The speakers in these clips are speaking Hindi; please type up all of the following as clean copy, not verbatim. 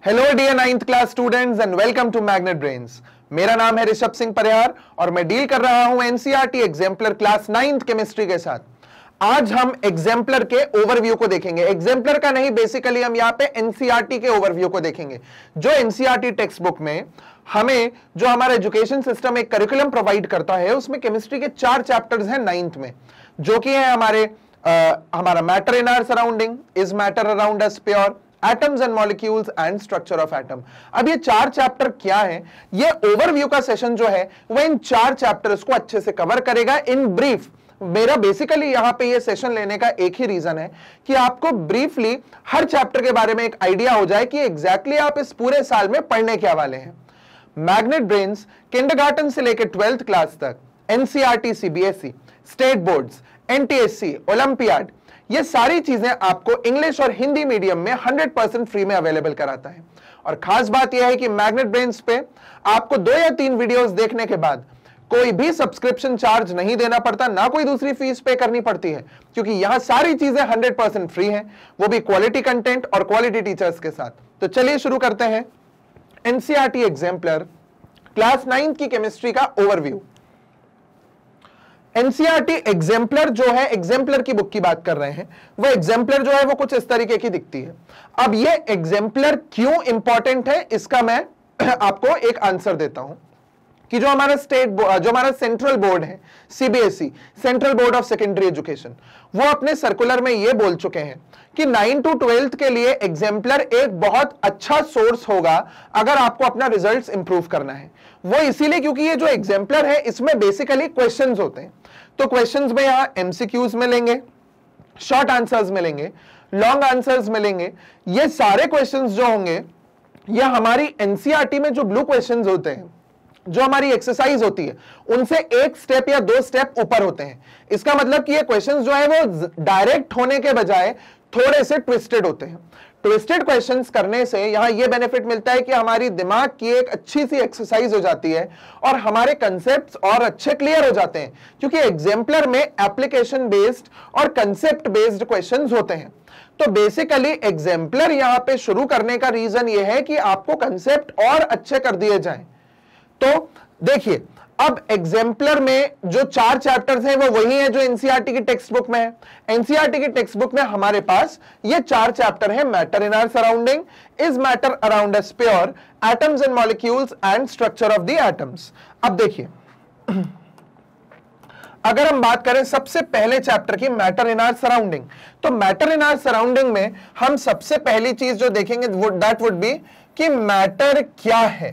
Hello dear 9th class students and welcome to Magnet Brains. मेरा नाम है ऋषभ सिंह परिहार और मैं डील कर रहा हूं NCERT exemplar class 9th chemistry के साथ। आज हम एग्जाम्पलर के ओवरव्यू को देखेंगे। एग्जाम्पलर का नहीं, बेसिकली हम यहाँ पे एनसीईआरटी के ओवरव्यू को देखेंगे। जो एनसीईआरटी टेक्स्ट बुक में हमें जो हमारा एजुकेशन सिस्टम एक करिकुलम प्रोवाइड करता है, उसमें केमिस्ट्री के 4 चैप्टर्स हैं 9th में, जो कि है हमारा matter in our surrounding, is matter around us pure, atoms and molecules and structure of atom. अब ये 4 चैप्टर क्या है, ये ओवरव्यू का सेशन जो है वो इन 4 चैप्टर्स को अच्छे से कवर करेगा इन ब्रीफ। मेरा बेसिकली यहां पे ये सेशन लेने का एक ही रीजन है कि आपको ब्रीफली हर चैप्टर के बारे में एक आइडिया हो जाए कि एग्जैक्टली आप इस पूरे साल में पढ़ने क्या वाले हैं। मैग्नेट ब्रेन्स किंडरगार्टन से लेकर 12th क्लास तक NCERT, CBSE, state boards, NTSC, olympiad, ये सारी चीजें आपको इंग्लिश और हिंदी मीडियम में 100% फ्री में अवेलेबल कराता है। और खास बात यह है कि मैग्नेट ब्रेन्स पे आपको 2 या 3 वीडियोस देखने के बाद कोई भी सब्सक्रिप्शन चार्ज नहीं देना पड़ता, ना कोई दूसरी फीस पे करनी पड़ती है, क्योंकि यहां सारी चीजें 100% फ्री हैं, वो भी क्वालिटी कंटेंट और क्वालिटी टीचर्स के साथ। तो चलिए शुरू करते हैं एनसीईआरटी एग्जाम्पलर क्लास 9th की केमिस्ट्री का ओवरव्यू। एनसीईआरटी एग्जाम्पलर जो है, एग्जाम्पलर की बुक की बात कर रहे हैं, वो एग्जाम्पलर जो है वो कुछ इस तरीके की दिखती है। अब ये एग्जाम्पलर क्यों इंपॉर्टेंट है, इसका मैं आपको एक आंसर देता हूं कि जो हमारा सेंट्रल बोर्ड है, CBSE, central board of secondary education, वो अपने सर्कुलर में ये बोल चुके हैं कि 9 to 12th के लिए एग्जाम्पलर एक बहुत अच्छा सोर्स होगा अगर आपको अपना रिजल्ट्स इंप्रूव करना है। वो इसीलिए क्योंकि ये जो एग्जाम्पलर है इसमें बेसिकली क्वेश्चंस होते हैं। तो क्वेश्चंस में यहां एमसीक्यूज मिलेंगे, शॉर्ट आंसर्स मिलेंगे, लॉन्ग आंसर्स मिलेंगे। ये सारे क्वेश्चंस जो होंगे ये हमारी एनसीईआरटी में जो ब्लू क्वेश्चंस होते हैं, जो हमारी एक्सरसाइज होती है, उनसे 1 स्टेप या 2 स्टेप ऊपर होते हैं। इसका मतलब कि ये क्वेश्चंस जो है वो डायरेक्ट होने के बजाय थोड़े से ट्विस्टेड होते हैं। ट्विस्टेड क्वेश्चंस करने से यहां ये बेनिफिट मिलता है कि हमारी दिमाग की एक अच्छी सी एक्सरसाइज हो जाती है और हमारे कंसेप्ट्स और अच्छे क्लियर हो जाते हैं, क्योंकि एग्जाम्पलर में एप्लीकेशन बेस्ड और कंसेप्ट बेस्ड क्वेश्चंस होते हैं। तो बेसिकली एग्जाम्पलर यहां पे शुरू करने का रीजन ये है कि आपको कंसेप्ट और अच्छे कर दिए जाएं। तो देखिए, अब एग्जाम्पलर में जो 4 चैप्टर्स हैं वो वही है जो एनसीईआरटी की टेक्स्ट बुक में है। एनसीईआरटी की टेक्स्ट बुक में हमारे पास ये 4 चैप्टर हैं, matter in our surrounding, is matter around us pure, atoms and molecules and structure of the atoms. अब देखिए, अगर हम बात करें सबसे पहले चैप्टर की, मैटर इन आवर सराउंडिंग, तो मैटर इन आवर सराउंडिंग में हम सबसे पहली चीज जो देखेंगे दैट वुड बी कि मैटर क्या है।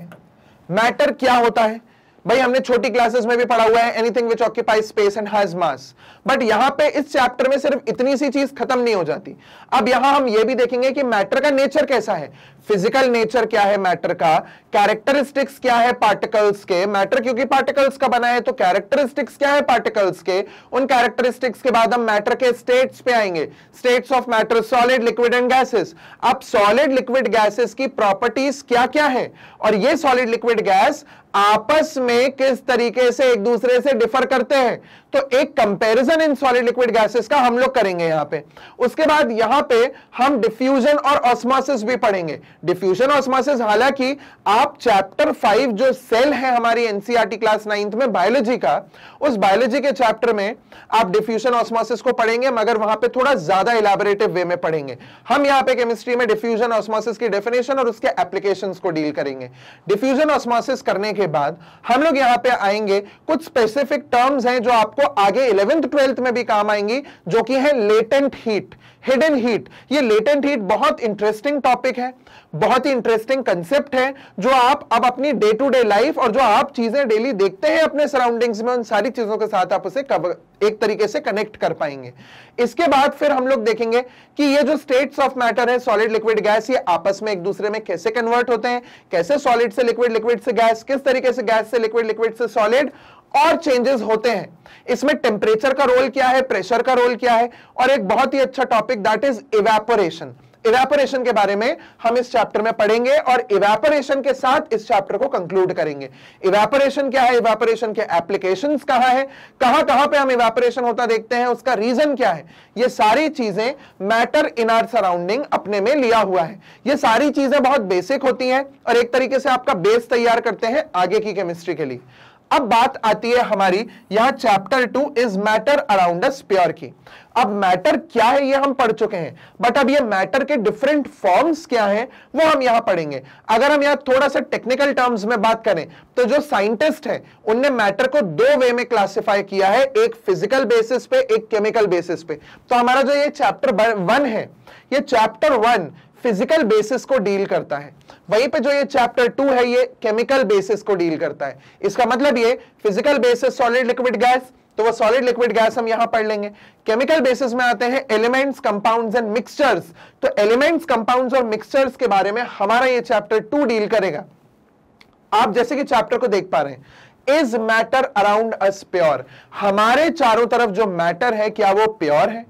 मैटर क्या होता है भाई, हमने छोटी क्लासेस में भी पढ़ा हुआ है, anything which occupies space and has mass. But यहां पे इस चैप्टर में सिर्फ इतनी सी चीज खत्म नहीं हो जाती। अब यहां हम ये भी देखेंगे कि मैटर का नेचर कैसा है, फिजिकल नेचर क्या है मैटर का, कैरेक्टरिस्टिक्स क्या है पार्टिकल्स के, मैटर क्योंकि पार्टिकल्स का बना है तो कैरेक्टरिस्टिक्स क्या है पार्टिकल्स के, उन कैरेक्टरिस्टिक्स के बाद हम मैटर के स्टेट्स पे आएंगे, states of matter, solid, liquid and gases. अब सॉलिड, लिक्विड, गैसेस की प्रॉपर्टीज क्या क्या है और ये सॉलिड, लिक्विड, गैस आपस में किस तरीके से एक दूसरे से डिफर करते हैं, तो एक comparison in solid, liquid, gases का हम लोग करेंगे यहां पे। उसके बाद यहां पे हम डिफ्यूजन और ऑस्मोसिस भी पढ़ेंगे। डिफ्यूजन ऑस्मोसिस, हालांकि आप चैप्टर 5 जो सेल है हमारी एनसीईआरटी क्लास 9th में बायोलॉजी का, उस बायोलॉजी के चैप्टर में आप डिफ्यूजन ऑस्मोसिस को पढ़ेंगे, मगर वहां पे थोड़ा ज्यादा इलैबोरेटिव वे में पढ़ेंगे। हम यहां पे केमिस्ट्री में डिफ्यूजन ऑस्मोसिस की डेफिनेशन और उसके एप्लीकेशंस को डील करेंगे। डिफ्यूजन ऑस्मोसिस करने के बाद हम लोग यहां पे आएंगे, कुछ स्पेसिफिक टर्म्स हैं जो आपको आगे 11th 12th में भी काम आएंगी, जो कि है लेटेंट हीट, हिडन हीट। ये लेटेंट हीट बहुत इंटरेस्टिंग टॉपिक है, बहुत ही इंटरेस्टिंग कंसेप्ट है, जो आप अब अपनी डे टू डे लाइफ और जो आप चीजें डेली देखते हैं अपने सराउंडिंग्स में, उन सारी चीजों के साथ आप उसे एक तरीके से कनेक्ट कर पाएंगे। इसके बाद फिर हम लोग देखेंगे कि ये जो स्टेट्स ऑफ मैटर है, सॉलिड, लिक्विड, गैस, ये आपस में एक दूसरे में कैसे कन्वर्ट होते हैं, कैसे सॉलिड से लिक्विड, लिक्विड से गैस, किस तरीके से गैस से लिक्विड, लिक्विड से सॉलिड और चेंजेस होते हैं। इसमें टेम्परेचर का रोल क्या है, प्रेशर का रोल क्या है, और एक बहुत ही अच्छा topic that is evaporation. Evaporation के बारे में हम इस चैप्टर में पढ़ेंगे और इवेपोरेशन के साथ इस चैप्टर को कंक्लूड करेंगे। इवेपोरेशन क्या है, इवेपोरेशन के एप्लीकेशंस कहां है, कहां पे हम इवेपोरेशन होता देखते हैं, उसका रीजन क्या है, ये सारी चीजें मैटर इन आवर सराउंडिंग अपने में लिया हुआ है। ये सारी चीजें बहुत बेसिक होती हैं और एक तरीके से आपका बेस तैयार करते हैं आगे की केमिस्ट्री के लिए। अब बात आती है हमारी यहां chapter 2 is matter around a sphere की। अब मैटर क्या है ये हम पढ़ चुके हैं, बट अब ये मैटर के डिफरेंट फॉर्म्स क्या हैं वो हम यहां पढ़ेंगे। अगर हम यहां थोड़ा सा टेक्निकल टर्म्स में बात करें तो जो साइंटिस्ट है उनने मैटर को दो वे में क्लासिफाई किया है, एक फिजिकल बेसिस पे, एक केमिकल बेसिस पे। तो हमारा जो ये चैप्टर 1 है, ये चैप्टर 1 फिजिकल बेसिस को डील करता है, वहीं पे जो ये चैप्टर 2 है ये केमिकल बेसिस को डील करता है। इसका मतलब ये physical basis solid liquid gas, तो वो सॉलिड लिक्विड गैस हम यहां पढ़ लेंगे। केमिकल बेसिस में आते हैं एलिमेंट्स, कंपाउंड्स एंड मिक्सचर्स, तो एलिमेंट्स, कंपाउंड्स और मिक्सचर्स के बारे में हमारा ये चैप्टर 2 डील करेगा। आप जैसे कि चैप्टर को देख पा रहे हैं, is matter around us pure, हमारे चारों तरफ जो मैटर है क्या वो प्योर है,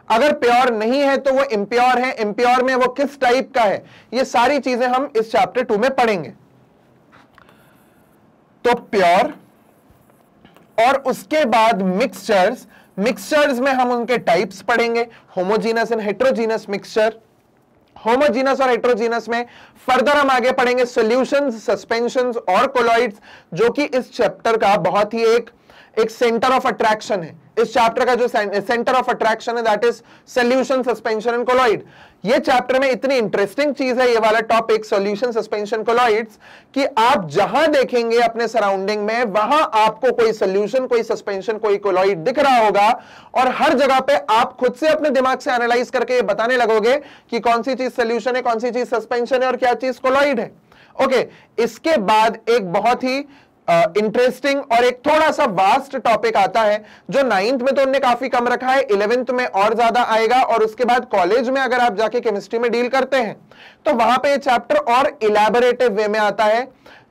अगर प्योर नहीं है तो वो इम्प्योर है, इम्प्योर में वो किस टाइप का है, ये सारी चीजें हम इस चैप्टर 2 में पढ़ेंगे। तो प्योर और उसके बाद मिक्सचर्स, मिक्सचर्स में हम उनके टाइप्स पढ़ेंगे, homogeneous and heterogeneous mixture. Homogeneous और हेट्रोजीनस में फर्दर हम आगे पढ़ेंगे सॉल्यूशंस, सस्पेंशंस और कोलॉइड्स, जो कि इस चैप्टर का बहुत ही एक सेंटर ऑफ अट्रैक्शन है। इस चैप्टर का जो सेंटर ऑफ अट्रैक्शन है that is solution, suspension and colloid. ये चैप्टर में इतनी इंटरेस्टिंग चीज है ये वाला टॉपिक सॉल्यूशन, सस्पेंशन, कोलॉइड्स, कि आप जहां देखेंगे अपने सराउंडिंग में वहां आपको कोई सॉल्यूशन, कोई सस्पेंशन, कोई कोलॉइड दिख रहा होगा और हर जगह पे आप खुद से अपने दिमाग से एनालाइज करके ये बताने लगोगे कि कौन सी चीज सॉल्यूशन है, कौन सी चीज सस्पेंशन है और क्या चीज कोलॉइड है। ओके, इसके बाद एक बहुत ही इंटरेस्टिंग और एक थोड़ा सा वास्ट टॉपिक आता है जो 9th में तो उनने काफी कम रखा है, 11th में और ज्यादा आएगा और उसके बाद कॉलेज में अगर आप जाके केमिस्ट्री में डील करते हैं तो वहां पे ये चैप्टर और इलैबोरेटिव वे में आता है।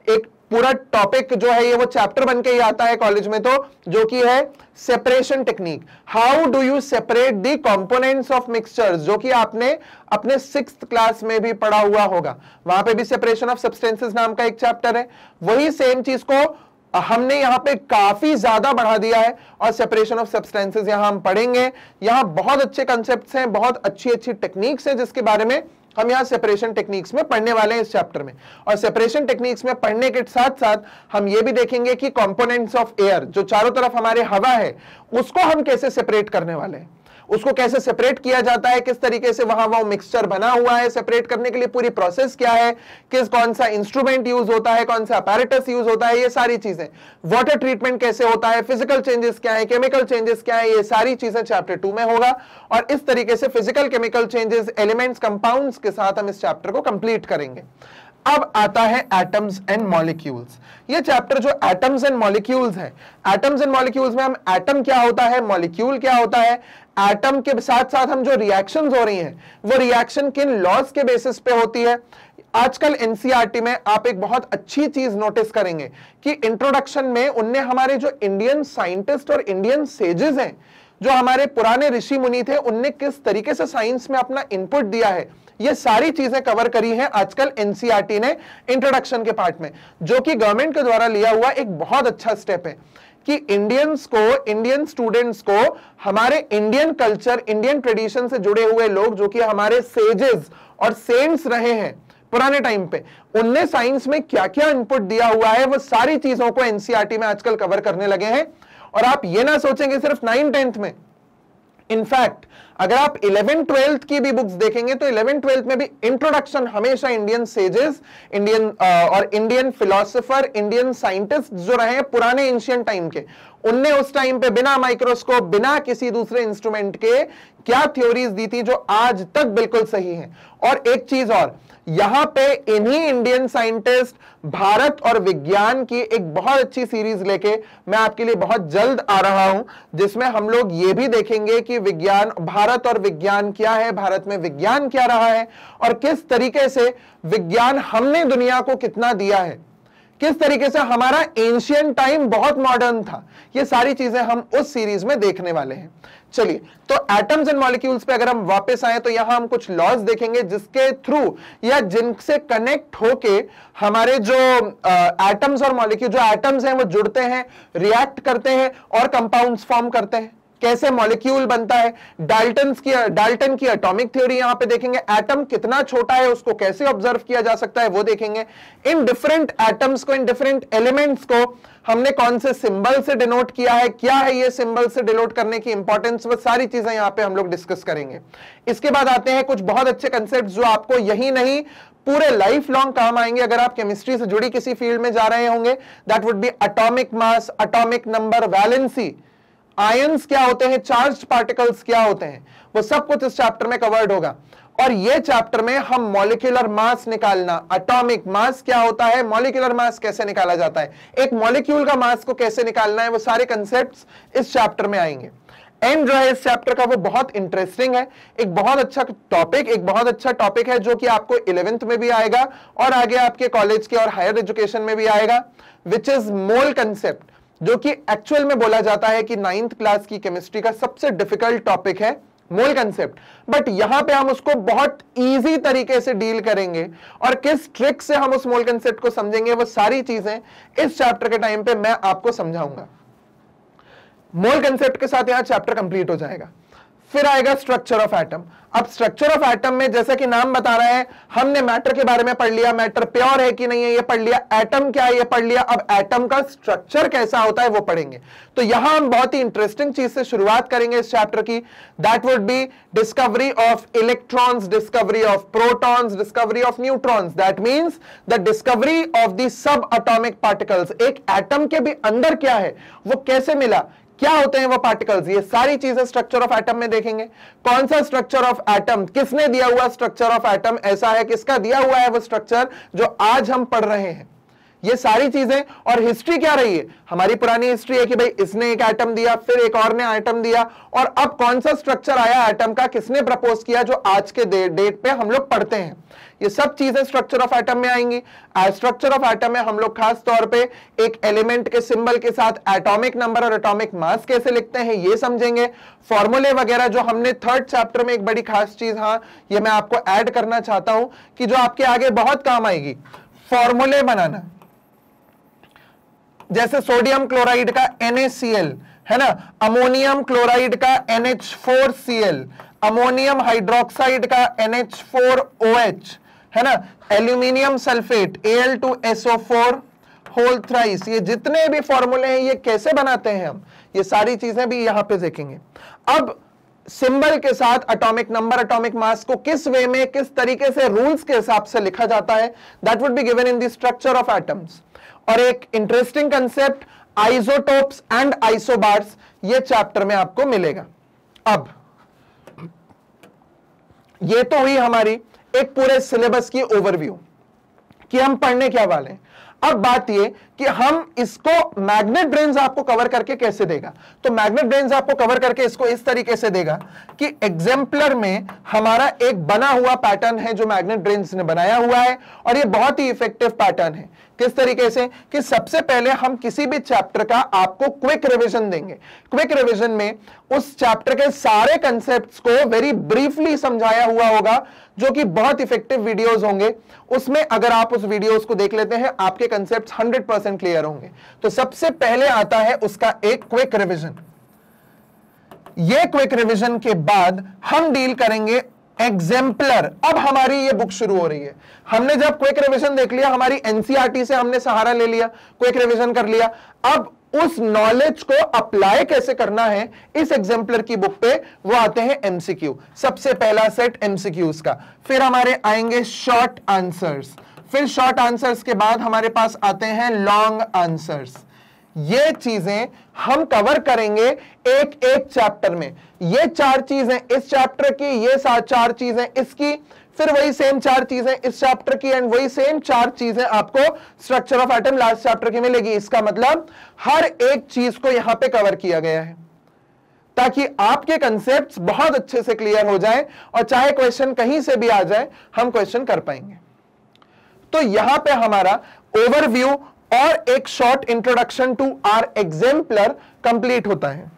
एक पूरा टॉपिक जो है ये वो चैप्टर बन के ही आता है कॉलेज में, तो जो कि है separation technique, how do you separate the components of mixtures, जो कि आपने अपने 6th क्लास में भी पढ़ा हुआ होगा। वहां पे भी सेपरेशन ऑफ सब्सटेंसेस नाम का एक चैप्टर है, वही सेम चीज को हमने यहां पे काफी ज्यादा बढ़ा दिया है और सेपरेशन ऑफ सब्सटेंसेस यहां हम पढ़ेंगे। यहां बहुत अच्छे कंसेप्ट्स हैं, बहुत अच्छी अच्छी टेक्निक्स हैं जिसके बारे में हम यहां सेपरेशन टेक्निक्स में पढ़ने वाले हैं इस चैप्टर में। और सेपरेशन टेक्निक्स में पढ़ने के साथ साथ हम ये भी देखेंगे कि कंपोनेंट्स ऑफ एयर, जो चारों तरफ हमारे हवा है, उसको हम कैसे सेपरेट करने वाले हैं, उसको कैसे सेपरेट किया जाता है, किस तरीके से वहां वो मिक्सचर बना हुआ है, सेपरेट करने के लिए पूरी प्रोसेस क्या है, कौन सा इंस्ट्रूमेंट यूज होता है, कौन सा अपैरेटस यूज होता है, ये सारी चीजें, वाटर ट्रीटमेंट कैसे होता है, फिजिकल चेंजेस क्या है, केमिकल चेंजेस क्या है, ये सारी चीजें चैप्टर 2 में होगा। और इस तरीके से physical, chemical changes, elements, compounds के साथ हम इस चैप्टर को कंप्लीट करेंगे। अब आता है एटम्स एंड मॉलिक्यूल्स। ये चैप्टर जो एटम्स एंड मॉलिक्यूल्स है, एटम्स एंड मॉलिक्यूल्स में हम एटम क्या होता है, मॉलिक्यूल क्या होता है, एटम के साथ साथ हम जो रिएक्शंस हो रही हैं वो रिएक्शन किन लॉज के बेसिस पे होती है। आजकल एनसीईआरटी में आप एक बहुत अच्छी चीज नोटिस करेंगे कि इंट्रोडक्शन में उनने हमारे जो इंडियन साइंटिस्ट और इंडियन सेजेस हैं, जो हमारे पुराने ऋषि मुनि थे, उनने किस तरीके से साइंस में अपना इनपुट दिया है, ये सारी चीजें कवर करी हैं आजकल एनसीईआरटी ने इंट्रोडक्शन के पार्ट में, जो कि गवर्नमेंट के द्वारा लिया हुआ एक बहुत अच्छा स्टेप है कि इंडियंस को, इंडियन स्टूडेंट्स को हमारे इंडियन कल्चर, इंडियन ट्रेडिशन से जुड़े हुए लोग जो कि हमारे सेजेस और सेंट्स रहे हैं पुराने टाइम पे, उनने साइंस में क्या क्या इनपुट दिया हुआ है, वो सारी चीजों को एनसीईआरटी में आजकल कवर करने लगे हैं। और आप ये ना सोचेंगे सिर्फ 9th-10th में, इनफैक्ट अगर आप 11th-12th की भी बुक्स देखेंगे तो 11th-12th में भी इंट्रोडक्शन हमेशा इंडियन सेजेस, इंडियन और इंडियन फिलोसोफर, इंडियन साइंटिस्ट जो रहे पुराने एंशिएंट टाइम के, उनने उस टाइम पे बिना माइक्रोस्कोप, बिना किसी दूसरे इंस्ट्रूमेंट के क्या थ्योरीज दी थी जो आज तक बिल्कुल सही है। और एक चीज और, यहां पे इन्हीं इंडियन साइंटिस्ट भारत और विज्ञान की एक बहुत अच्छी सीरीज लेके मैं आपके लिए बहुत जल्द आ रहा हूं, जिसमें हम लोग ये भी देखेंगे कि विज्ञान, भारत और विज्ञान क्या है, भारत में विज्ञान क्या रहा है और किस तरीके से विज्ञान हमने दुनिया को कितना दिया है, किस तरीके से हमारा एंशियंट टाइम बहुत मॉडर्न था, ये सारी चीजें हम उस सीरीज में देखने वाले हैं। चलिए, तो एटम्स एंड मॉलिक्यूल्स पे अगर हम वापस आए तो यहां हम कुछ लॉज देखेंगे जिसके थ्रू या जिनसे कनेक्ट होके हमारे जो एटम्स और मॉलिक्यूल, जो एटम्स हैं वो जुड़ते हैं, रिएक्ट करते हैं और कंपाउंड्स फॉर्म करते हैं, कैसे मॉलिक्यूल बनता है। डाल्टन की एटॉमिक थ्योरी यहां पे देखेंगे, एटम कितना छोटा है उसको कैसे ऑब्जर्व किया जा सकता है वो देखेंगे। इन डिफरेंट एटम्स को, इन डिफरेंट एलिमेंट्स को हमने कौन से सिंबल से डिनोट किया है, क्या है ये सिंबल से डिनोट करने की इंपॉर्टेंस, वो सारी चीजें यहां पे हम लोग डिस्कस करेंगे। इसके बाद आते हैं कुछ बहुत अच्छे कंसेप्ट जो आपको यही नहीं पूरे लाइफ लॉन्ग काम आएंगे अगर आप केमिस्ट्री से जुड़ी किसी फील्ड में जा रहे होंगे। That would be atomic mass, atomic number, valency, ions क्या होते हैं, चार्ज्ड पार्टिकल्स क्या होते हैं, वो सब कुछ इस चैप्टर में कवर्ड होगा। और ये चैप्टर में हम मॉलिक्यूलर मास निकालना, एटॉमिक मास क्या होता है, मॉलिक्यूलर मास कैसे निकाला जाता है, एक मॉलिक्यूल का मास को कैसे निकालना है, वो सारे कंसेप्ट्स इस चैप्टर में आएंगे। एंड जो है इस चैप्टर का वो बहुत इंटरेस्टिंग है, एक बहुत अच्छा टॉपिक है जो कि आपको 11th में भी आएगा और आगे आपके कॉलेज के और हायर एजुकेशन में भी आएगा, विच इज मोल कंसेप्ट, जो कि एक्चुअल में बोला जाता है कि 9th क्लास की केमिस्ट्री का सबसे डिफिकल्ट टॉपिक है मोल कंसेप्ट। बट यहां पे हम उसको बहुत इजी तरीके से डील करेंगे और किस ट्रिक से हम उस मोल कंसेप्ट को समझेंगे, वो सारी चीजें इस चैप्टर के टाइम पे मैं आपको समझाऊंगा। मोल कंसेप्ट के साथ यहां चैप्टर कंप्लीट हो जाएगा। फिर आएगा स्ट्रक्चर ऑफ एटम। अब स्ट्रक्चर ऑफ एटम में जैसा कि नाम बता रहा है, हमने मैटर के बारे में पढ़ लिया, मैटर प्योर है कि नहीं है ये पढ़ लिया, एटम क्या है ये पढ़ लिया, अब एटम का स्ट्रक्चर कैसा होता है वो पढ़ेंगे। तो यहां हम बहुत ही इंटरेस्टिंग चीज से शुरुआत करेंगे इस चैप्टर की, that would be discovery of electrons, discovery of protons, discovery of neutrons, that means the discovery of the sub atomic particles. एक एटम के भी अंदर क्या है, वो कैसे मिला, क्या होते हैं वो पार्टिकल्स, ये सारी चीजें स्ट्रक्चर ऑफ एटम में देखेंगे। कौन सा स्ट्रक्चर ऑफ एटम, किसने दिया हुआ स्ट्रक्चर ऑफ एटम ऐसा है, किसका दिया हुआ है वो स्ट्रक्चर जो आज हम पढ़ रहे हैं, ये सारी चीजें। और हिस्ट्री क्या रही है, हमारी पुरानी हिस्ट्री है कि भाई इसने एक एटम दिया, फिर एक और ने एटम दिया, और अब कौन सा स्ट्रक्चर आया एटम का, किसने प्रपोज किया, जो आज के डेट पे हम लोग पढ़ते हैं। ये सब चीजें स्ट्रक्चर ऑफ एटम में आएंगी। स्ट्रक्चर ऑफ एटम में हम लोग खास तौर पे एक एलिमेंट के सिंबल के साथ एटॉमिक नंबर और एटॉमिक मास कैसे लिखते हैं ये समझेंगे। फॉर्मूले वगैरह जो हमने 3rd चैप्टर में, एक बड़ी खास चीज, हाँ ये मैं आपको ऐड करना चाहता हूं कि जो आपके आगे बहुत काम आएगी, फॉर्मूले बनाना। जैसे सोडियम क्लोराइड का NaCl है ना, अमोनियम क्लोराइड का NH4Cl, अमोनियम हाइड्रोक्साइड का NH4OH है ना, aluminium sulphate Al2SO4 whole thrice, ये जितने भी फॉर्मूले हैं ये कैसे बनाते हैं हम, ये सारी चीजें भी यहां पे देखेंगे। अब सिंबल के साथ एटॉमिक नंबर, एटॉमिक मास को किस वे में, किस तरीके से, रूल्स के हिसाब से लिखा जाता है, that would be given in the structure of atoms. और एक interesting concept isotopes and isobars, ये चैप्टर में आपको मिलेगा। अब ये तो हुई हमारी एक पूरे सिलेबस की ओवरव्यू कि हम पढ़ने क्या वाले हैं। अब बात ये कि हम इसको मैग्नेट ब्रेन्स आपको कवर करके कैसे देगा, तो मैग्नेट ब्रेन्स आपको कवर करके इसको इस तरीके से देगा कि एग्जाम्पलर में हमारा एक बना हुआ पैटर्न है जो मैग्नेट ब्रेन्स ने बनाया हुआ है, और ये बहुत ही इफेक्टिव पैटर्न है। किस तरीके से कि सबसे पहले हम किसी भी चैप्टर का आपको क्विक रिवीजन देंगे। क्विक रिवीजन में उस चैप्टर के सारे कंसेप्ट्स को वेरी ब्रीफली समझाया हुआ होगा, जो कि बहुत इफेक्टिव वीडियोस होंगे। उसमें अगर आप उस वीडियोस को देख लेते हैं आपके कंसेप्ट्स 100% क्लियर होंगे। तो सबसे पहले आता है उसका एक क्विक रिवीजन। ये क्विक रिवीजन के बाद हम डील करेंगे एग्जाम्पलर। अब हमारी ये बुक शुरू हो रही है। हमने जब क्विक रिवीजन देख लिया, हमारी एनसीईआरटी से हमने सहारा ले लिया, क्विक रिवीजन कर लिया, अब उस नॉलेज को अप्लाई कैसे करना है इस एग्जाम्पलर की बुक पे, वो आते हैं एमसीक्यू। सबसे पहला सेट एमसीक्यूज का, फिर हमारे आएंगे शॉर्ट आंसर्स, फिर शॉर्ट आंसर्स के बाद हमारे पास आते हैं लॉन्ग आंसर्स। ये चीजें हम कवर करेंगे एक एक चैप्टर में। ये 4 चीजें इस चैप्टर की, ये 4 चीजें इसकी, फिर वही सेम 4 चीजें इस चैप्टर की, एंड वही सेम 4 चीजें आपको structure of atom last chapter की मिलेगी। इसका मतलब हर एक चीज को यहां पे कवर किया गया है ताकि आपके कंसेप्ट्स बहुत अच्छे से क्लियर हो जाए, और चाहे क्वेश्चन कहीं से भी आ जाए हम क्वेश्चन कर पाएंगे। तो यहां पे हमारा ओवरव्यू और एक short introduction to our exemplar complete होता है।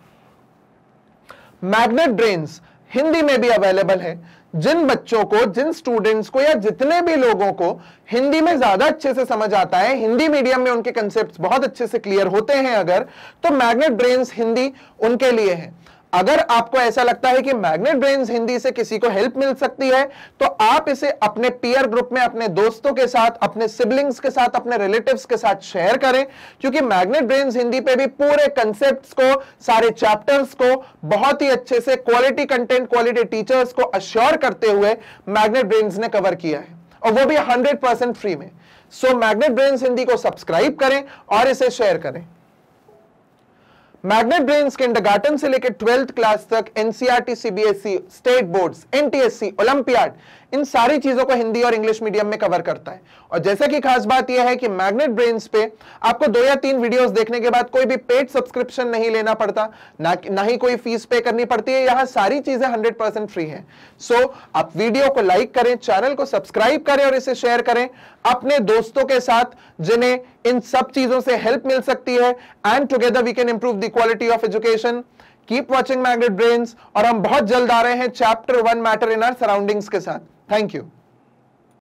मैग्नेट ब्रेन्स हिंदी में भी अवेलेबल है। जिन बच्चों को, जिन स्टूडेंट्स को या जितने भी लोगों को हिंदी में ज्यादा अच्छे से समझ आता है, हिंदी मीडियम में उनके कंसेप्ट्स बहुत अच्छे से क्लियर होते हैं अगर, तो मैग्नेट ब्रेन्स हिंदी उनके लिए है। अगर आपको ऐसा लगता है कि मैग्नेट ब्रेन्स हिंदी से किसी को हेल्प मिल सकती है, तो आप इसे अपने पीयर ग्रुप में, अपने दोस्तों के साथ, अपने सिबलिंग्स के साथ, अपने रिलेटिव्स के साथ शेयर करें, क्योंकि मैग्नेट ब्रेन्स हिंदी पे भी पूरे कंसेप्ट्स को, सारे चैप्टर्स को बहुत ही अच्छे से क्वालिटी कंटेंट, क्वालिटी टीचर्स को अश्योर करते हुए मैग्नेट ब्रेन्स ने कवर किया है, और वो भी 100% फ्री में। सो मैग्नेट ब्रेन्स हिंदी को सब्सक्राइब करें और इसे शेयर करें। मैग्नेट ब्रेन्स किंडरगार्टन से लेकर 12th क्लास तक NCERT, CBSE, state boards, NTSC, olympiad, इन सारी चीजों को हिंदी और इंग्लिश मीडियम में कवर करता है। और जैसे कि खास बात यह है कि मैग्नेट ब्रेन्स पे आपको 2 या 3 वीडियोस देखने के बाद कोई भी पेड सब्सक्रिप्शन नहीं लेना पड़ता, ना ही कोई फीस पे करनी पड़ती है। यहां सारी चीजें 100% फ्री हैं। सो आप वीडियो को लाइक करें, चैनल को सब्सक्राइब करें और इसे शेयर करें अपने दोस्तों के साथ जिन्हें इन सब चीजों से हेल्प मिल सकती है। And together we can improve the quality of education. Keep watching Magnet Brains, और हम बहुत जल्द आ रहे हैं chapter 1 matter in our surroundings के साथ। Thank you.